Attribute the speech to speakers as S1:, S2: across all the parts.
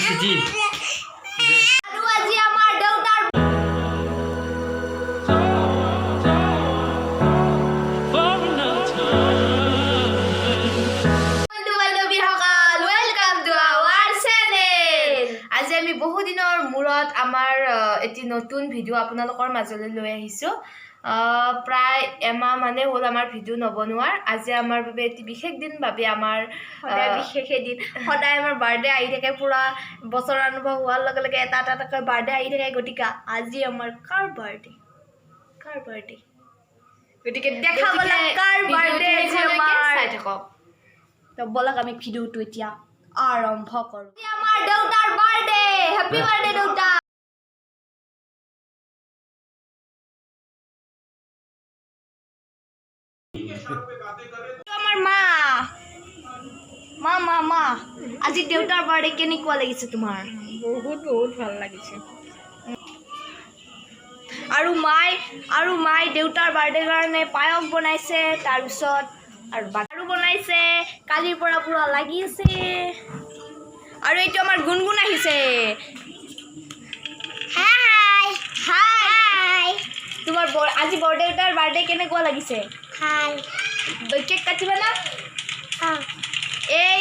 S1: আনছুজি
S2: আৰু আজি আমাৰ দেউতাৰ আজি আমি বহু দিনৰ মূৰত আমাৰ এটি নতুন ভিডিঅ' আপোনালোকৰ মাজলৈ লৈ আহিছোঁ প্ৰায় এমাহ মানে হ'ল আমাৰ ভিডিঅ' নবনোৱাৰ আজি আমাৰ বাবে এটি বিশেষ দিন বাবে আমাৰ বিশেষ এদিন সদায় আমাৰ বাৰ্থডে আহি থাকে পুৰা বছৰ আৰম্ভ হোৱাৰ লগে লগে এটা এটাকৈ বাৰ্থডে আহি থাকে গতিকে আজি আমাৰ কাৰ বাৰ্থডে গতিকে দেখাবলৈ কাৰ বাৰ্থডে আজি আমাৰ চাই থাকক তো বলক আমি ভিডিঅ'টো এতিয়া আৰম্ভ কৰোঁ আমাৰ দেউতাৰ বাৰ্থডে হেপী বাৰ্থডে দেউতা আমাৰ মা আজি দেউতাৰ বাৰ্থডে কেনেকুৱা লাগিছে তোমাৰ
S3: বহুত ভাল লাগিছে
S2: আৰু মাই দেউতাৰ বাৰ্থডে কাৰণে পায়স বনাইছে তাৰপিছত আৰু বাটাৰো বনাইছে কালিৰ পৰা পুৰা লাগি আছে আৰু এইটো আমাৰ গুণগুণ আহিছে হাই তোমাৰ আজি দেউতাৰ বাৰ্থডে কেনেকুৱা লাগিছে কেক কাটিবা না এই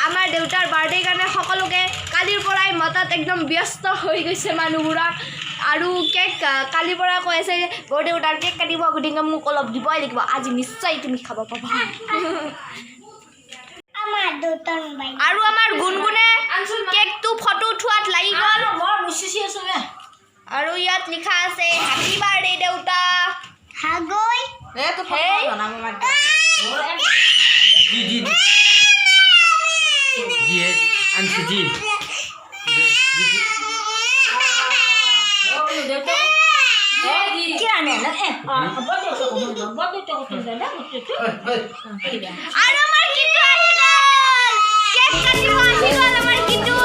S2: আমাৰ দেউতাৰ বাৰ্থডে কাৰণে সকলোকে কালিৰ পৰাই মতাত একদম ব্যস্ত হৈ গৈছে মানুহবোৰক আৰু কেক কালিৰ পৰা কৈ আছে যে দেউতাৰ কেক কাটিব গতিকে মোক অলপ দিবই লাগিব আজি নিশ্চয় তুমি খাব পাবা আৰু আমাৰ গুণগুণে কেকটো ফটো উঠোৱাত লাগি গ'ল আৰু ইয়াত লিখা আছে হেপী বাৰ্থডে দেউতা
S1: আনছুজি
S2: আৰু আমাৰ কিটু আহি গ'ল কেক কাটিব আহি গ'ল আমাৰ কিটু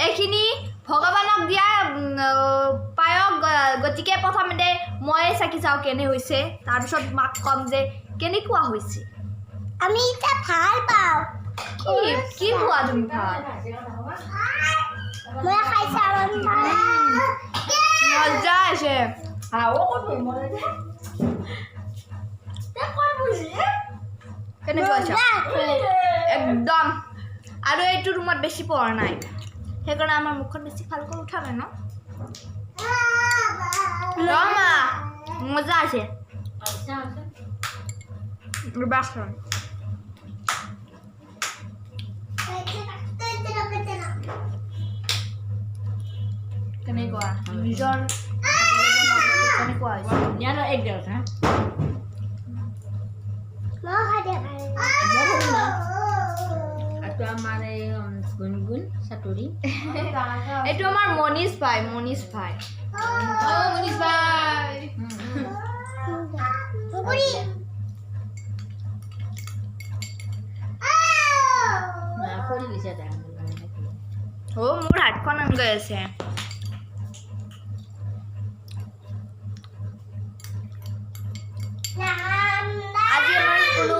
S2: এইখিনি ভগৱানক দিয়া পায়স গতিকে প্ৰথমতে মই চাকি চাওঁ কেনে হৈছে তাৰপিছত মাক কম যে কেনেকুৱা হৈছে
S4: আমি এটা ভাল পাওঁ
S2: কি পোৱা তুমি ভাল
S4: মই খাই চাওঁ
S2: মজা আছে কেনেকুৱা আছে একদম আৰু এইটো ৰুমত বেছি পঢ়া নাই সেইকাৰণে আমাৰ মুখখন বেছি ভালকৈ উঠা নাই ন মা মজা আছে কেনেকুৱা নিজৰ হাতেৰে বনোৱা বস্তু কেনেকুৱা হৈছে
S3: ধুনীয়া ন এক দেওত হা
S4: মই খাই ভাল
S3: আৰু আমাৰ এই গুণগুণ চাটৰি
S2: এইটো আমাৰ মনীষ ভাই
S3: মনীষ ভাই
S4: পুকুৰী
S3: কৰি গৈছে
S2: মোৰ হাতখন গৈ আছে আজি আমাৰ কোনো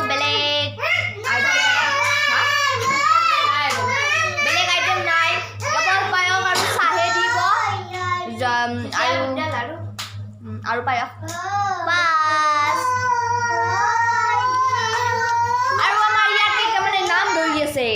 S2: বেলেগ আইটেম নাই কেৱল পায়স আৰু চাহে দিব আৰু পায়স বাছ আৰু আমাৰ ইয়াতে তাৰমানে নাম ধৰি আছে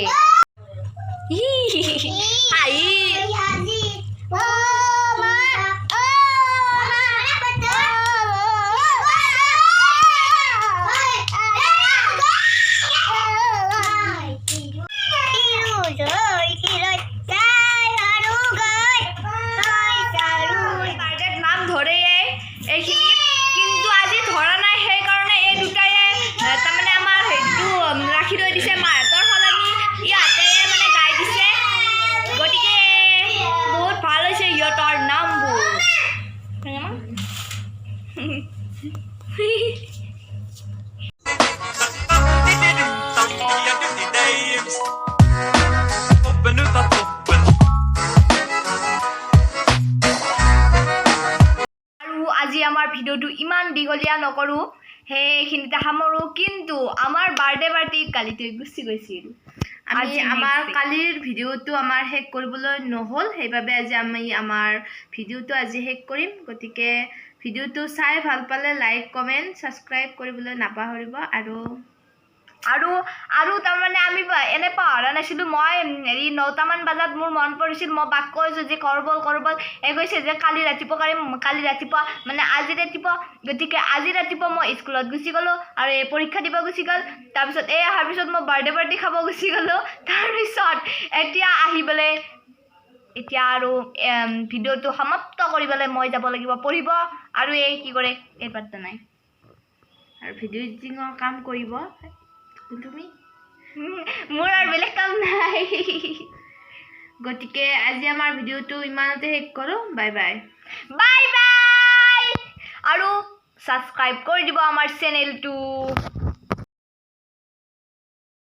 S2: নাম ধৰে এইখিনিত কিন্তু আজি ধৰা নাই সেইকাৰণে এই দুটাই তাৰমানে আমাৰ সেইটো ৰাখি থৈ দিছে মাহঁতৰ সলনি ইয়াতে মানে গাই দিছে গতিকে বহুত ভাল হৈছে সিহঁতৰ নামবোৰ আজি আমাৰ ভিডিঅ'টো ইমান দীঘলীয়া নকৰোঁ সেইখিনিতে সামৰোঁ কিন্তু আমাৰ বাৰ্থডে পাৰ্টি কালিতে গুচি গৈছিল আজি আমাৰ কালিৰ ভিডিঅ'টো আমাৰ শেষ কৰিবলৈ নহ'ল সেইবাবে আজি আমি আমাৰ ভিডিঅ'টো আজি শেষ কৰিম গতিকে ভিডিঅ'টো চাই ভাল পালে লাইক কমেণ্ট ছাবস্ক্ৰাইব কৰিবলৈ নাপাহৰিব আৰু তাৰমানে আমি এনে পাহৰা নাছিলোঁ মই হেৰি 9টামান বজাত মোৰ মন পৰিছিল মই বাক কৈছোঁ যে কৰবল এই কৈছে যে কালি ৰাতিপুৱা কৰিম কালি ৰাতিপুৱা মানে আজি ৰাতিপুৱা গতিকে আজি ৰাতিপুৱা মই স্কুলত গুচি গ'লোঁ আৰু এই পৰীক্ষা দিব গুচি গ'ল তাৰপিছত এই অহাৰ পিছত মই বাৰ্থডে পাৰ্টি খাব গুচি গ'লোঁ তাৰপিছত এতিয়া আহি পেলাই এতিয়া আৰু ভিডিঅ'টো সমাপ্ত কৰিবলৈ মই যাব লাগিব পঢ়িব আৰু এই কি কৰে এই পাত্তা নাই আৰু ভিডিঅ' এডিটিঙৰ কাম কৰিব তুমি মোৰ আৰু বেলেগ কাম নাই গতিকে আজি আমাৰ ভিডিঅ'টো ইমানতে শেষ কৰোঁ বাই বাই আৰু ছাবস্ক্ৰাইব কৰি দিব আমাৰ চেনেলটো